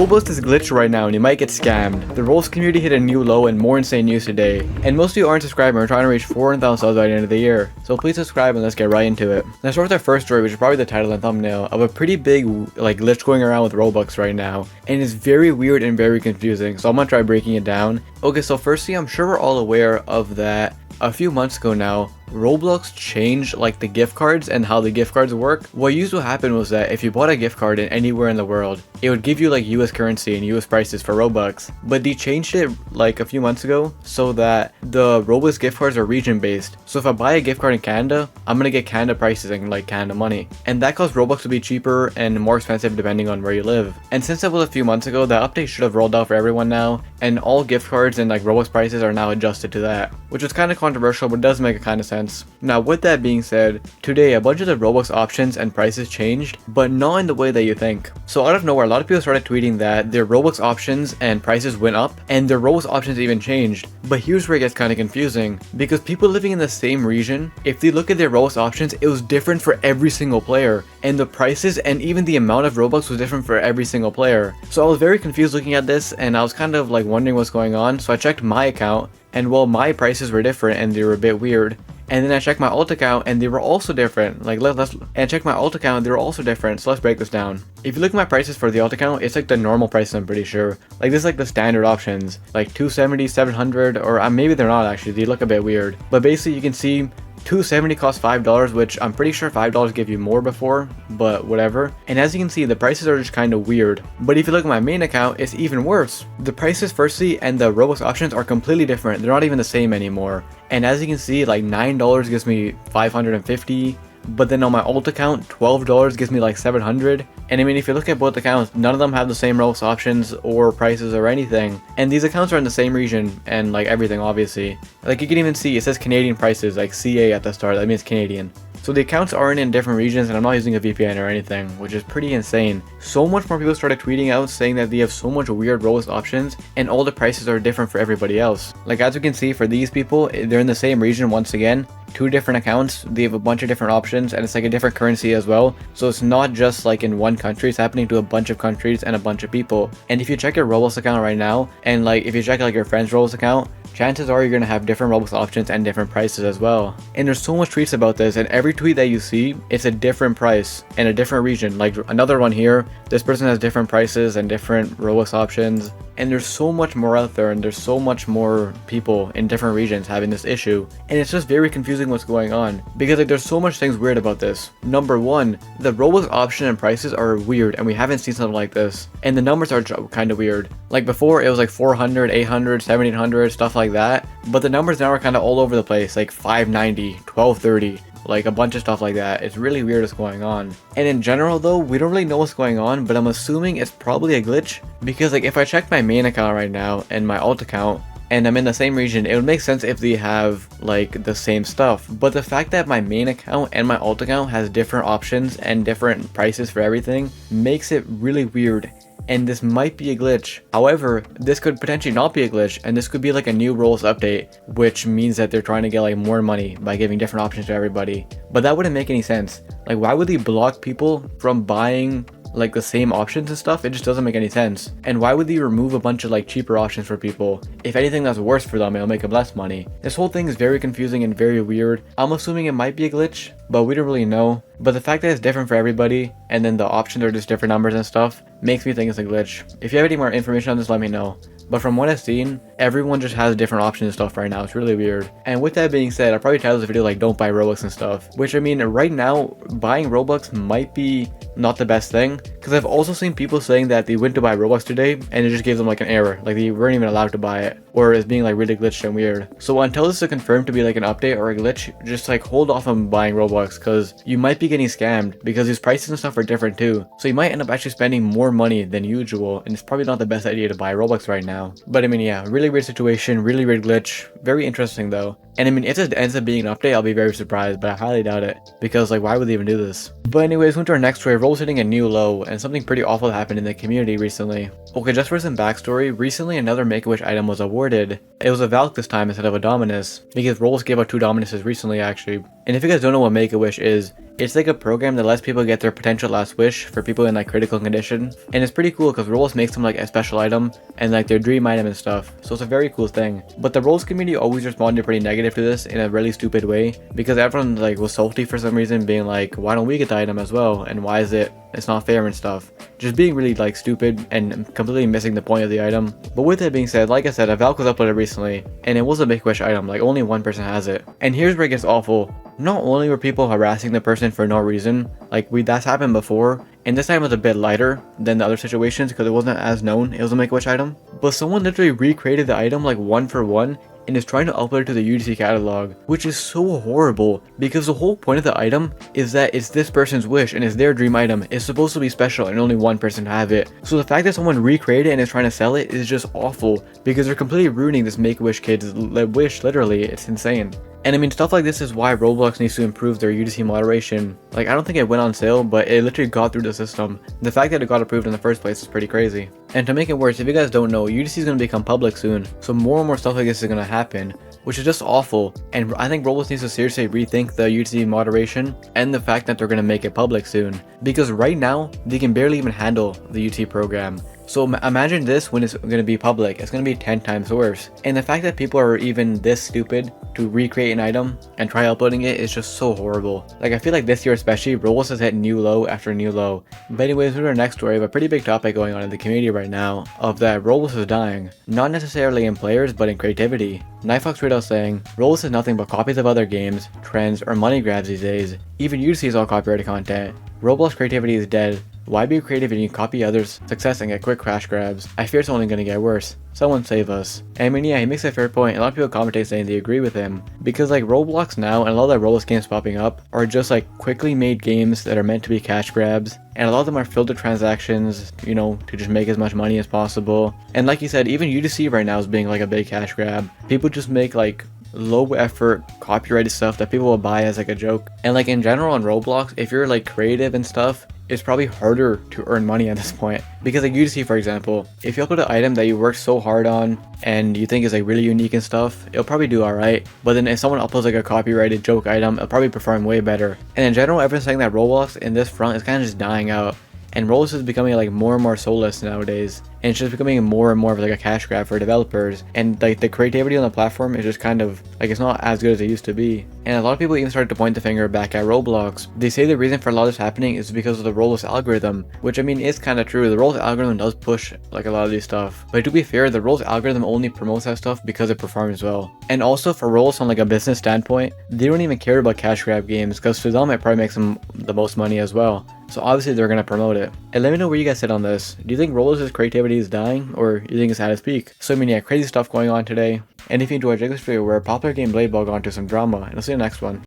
Roblox is glitched right now and you might get scammed. The Roblox community hit a new low and more insane news today. And most of you aren't subscribing, we're trying to reach 400,000 subs by the end of the year. So please subscribe and let's get right into it. Let's start with our first story, which is probably the title and thumbnail of a pretty big glitch going around with Roblox right now. And it's very weird and very confusing, so I'm gonna try breaking it down. Okay, so firstly, I'm sure we're all aware of that. A few months ago now, Roblox changed the gift cards and how the gift cards work. What used to happen was that if you bought a gift card in anywhere in the world, it would give you US currency and US prices for Robux. But they changed it a few months ago so that the Roblox gift cards are region based. So if I buy a gift card in Canada, I'm gonna get Canada prices and Canada money. And that caused Robux to be cheaper and more expensive depending on where you live. And since that was a few months ago, the update should have rolled out for everyone now, and all gift cards and Robux prices are now adjusted to that, which is kind of controversial, but does make a kind of sense. Now with that being said, today a bunch of the Roblox options and prices changed, but not in the way that you think. So out of nowhere, a lot of people started tweeting that their Roblox options and prices went up and their Roblox options even changed. But here's where it gets kind of confusing, because people living in the same region, if they look at their Roblox options, it was different for every single player, and the prices and even the amount of Robux was different for every single player. So I was very confused looking at this, and I was kind of wondering what's going on. So I checked my account, and well, my prices were different and they were a bit weird. And then I checked my alt account and they were also different. And check my alt account, they were also different. So let's break this down. If you look at my prices for the alt account, it's the normal prices, I'm pretty sure. This is the standard options, 270, 700, or maybe they're not actually. They look a bit weird. But basically you can see 270 costs $5, which I'm pretty sure $5 gave you more before, but whatever. And as you can see, the prices are just kind of weird. But if you look at my main account, it's even worse. The prices firstly and the Robux options are completely different. They're not even the same anymore. And as you can see, $9 gives me 550. But then on my alt account, $12 gives me 700. And I mean, if you look at both accounts, none of them have the same Robux options or prices or anything. And these accounts are in the same region and everything, obviously. You can even see it says Canadian prices, CA at the start. That means Canadian. So the accounts aren't in different regions, and I'm not using a VPN or anything, which is pretty insane. So much more people started tweeting out saying that they have so much weird Roblox options and all the prices are different for everybody else. As you can see, for these people, they're in the same region once again. 2 different accounts, they have a bunch of different options, and it's a different currency as well. So it's not just in one country, it's happening to a bunch of countries and a bunch of people. And if you check your Roblox account right now, and if you check your friend's Roblox account, chances are you're going to have different Roblox options and different prices as well. And there's so much tweets about this, and every tweet that you see, it's a different price and a different region. Another one here, this person has different prices and different Roblox options. And there's so much more out there, and there's so much more people in different regions having this issue. And it's just very confusing what's going on, because there's so much things weird about this. Number one, the Roblox option and prices are weird, and we haven't seen something like this. And the numbers are kind of weird. Before, it was 400, 800, 1700, stuff like that. But the numbers now are kind of all over the place, 590, 1230. A bunch of stuff like that. It's really weird what's going on. And in general though, we don't really know what's going on, but I'm assuming it's probably a glitch, because if I check my main account right now and my alt account, and I'm in the same region, it would make sense if they have the same stuff. But the fact that my main account and my alt account has different options and different prices for everything makes it really weird. And this might be a glitch. However, this could potentially not be a glitch, and this could be a new Roblox update, which means that they're trying to get more money by giving different options to everybody. But that wouldn't make any sense. Why would they block people from buying the same options and stuff? It just doesn't make any sense. And why would they remove a bunch of cheaper options for people? If anything, that's worse for them, it'll make them less money. This whole thing is very confusing and very weird. I'm assuming it might be a glitch, but we don't really know. But the fact that it's different for everybody, and then the options are just different numbers and stuff, makes me think it's a glitch. If you have any more information on this, let me know. But from what I've seen, everyone just has different options and stuff right now. It's really weird. And with that being said, I'll probably title this video don't buy Robux and stuff. Which I mean, right now, buying Robux might be not the best thing. Because I've also seen people saying that they went to buy Robux today and it just gave them an error. They weren't even allowed to buy it. Or it's being really glitched and weird. So until this is confirmed to be an update or a glitch, just hold off on buying Robux, because you might be getting scammed, because these prices and stuff are different too. So you might end up actually spending more money than usual, and it's probably not the best idea to buy Robux right now. But I mean, yeah, really weird situation, really weird glitch, very interesting though. And I mean, if this ends up being an update, I'll be very surprised, but I highly doubt it, because why would they even do this? But anyways, went to our next story. Roblox hitting a new low, and something pretty awful happened in the community recently. Okay, just for some backstory, recently another Make-A-Wish item was awarded. It was a Valk this time instead of a Dominus, because Roblox gave out 2 Dominuses recently actually. And if you guys don't know what Make-A-Wish is, it's like a program that lets people get their potential last wish for people in like critical condition. And it's pretty cool because Roblox makes them like a special item and like their dream item and stuff. So it's a very cool thing. But the Roblox community always responded pretty negative to this in a really stupid way, because everyone like was salty for some reason, being like, why don't we get the item as well? And why is it's not fair and stuff. Just being really like stupid and completely missing the point of the item. But with that being said, like I said, a Valk was uploaded recently and it was a Make-A-Wish item, like only one person has it. And here's where it gets awful. Not only were people harassing the person for no reason, like that's happened before, and this time was a bit lighter than the other situations because it wasn't as known it was a Make-A-Wish item, but someone literally recreated the item like one for one and is trying to upload it to the UGC catalog, which is so horrible because the whole point of the item is that it's this person's wish and it's their dream item. It's supposed to be special and only one person have it. So the fact that someone recreated it and is trying to sell it is just awful because they're completely ruining this Make-A-Wish kid's wish, literally. It's insane. And I mean, stuff like this is why Roblox needs to improve their UGC moderation. Like, I don't think it went on sale, but it literally got through the system. The fact that it got approved in the first place is pretty crazy. And to make it worse, if you guys don't know, UGC is going to become public soon. So more and more stuff like this is going to happen, which is just awful. And I think Roblox needs to seriously rethink the UGC moderation and the fact that they're going to make it public soon. Because right now, they can barely even handle the UGC program. So imagine this when it's going to be public, it's going to be 10 times worse. And the fact that people are even this stupid to recreate an item and try uploading it is just so horrible. Like, I feel like this year especially, Roblox has hit new low after new low. But anyways, to our next story, we have a pretty big topic going on in the community right now of that Roblox is dying. Not necessarily in players, but in creativity. Nightfox tweeted out saying, Roblox is nothing but copies of other games, trends, or money grabs these days. Even UGC is all copyrighted content. Roblox creativity is dead. Why be creative when you copy others' success and get quick crash grabs? I fear it's only gonna get worse. Someone save us. I mean, yeah, he makes a fair point. A lot of people commentate saying they agree with him. Because like Roblox now and a lot of the Roblox games popping up are just like quickly made games that are meant to be cash grabs. And a lot of them are filled with transactions, you know, to just make as much money as possible. And like you said, even UGC right now is being like a big cash grab. People just make like low effort copyrighted stuff that people will buy as like a joke. And like in general on Roblox, if you're like creative and stuff, it's probably harder to earn money at this point. Because like UGC, for example, if you upload an item that you worked so hard on and you think is like really unique and stuff, it'll probably do alright. But then if someone uploads like a copyrighted joke item, it'll probably perform way better. And in general, everyone's saying that Roblox in this front is kind of just dying out. And Roblox is becoming like more and more soulless nowadays. And it's just becoming more and more of like a cash grab for developers. And like the creativity on the platform is just kind of like, it's not as good as it used to be. And a lot of people even started to point the finger back at Roblox. They say the reason for a lot of this happening is because of the Roblox algorithm, which I mean is kind of true. The Roblox algorithm does push like a lot of these stuff. But to be fair, the Roblox algorithm only promotes that stuff because it performs well. And also for Roblox on like a business standpoint, they don't even care about cash grab games because to them it probably makes them the most money as well. So obviously they're going to promote it. And let me know where you guys sit on this. Do you think Roblox's creativity is dying, or do you think it's at its peak? So I mean, yeah, crazy stuff going on today. And if you enjoyed this video, we're a popular game Blade Ball got into some drama, and I'll see you in the next one.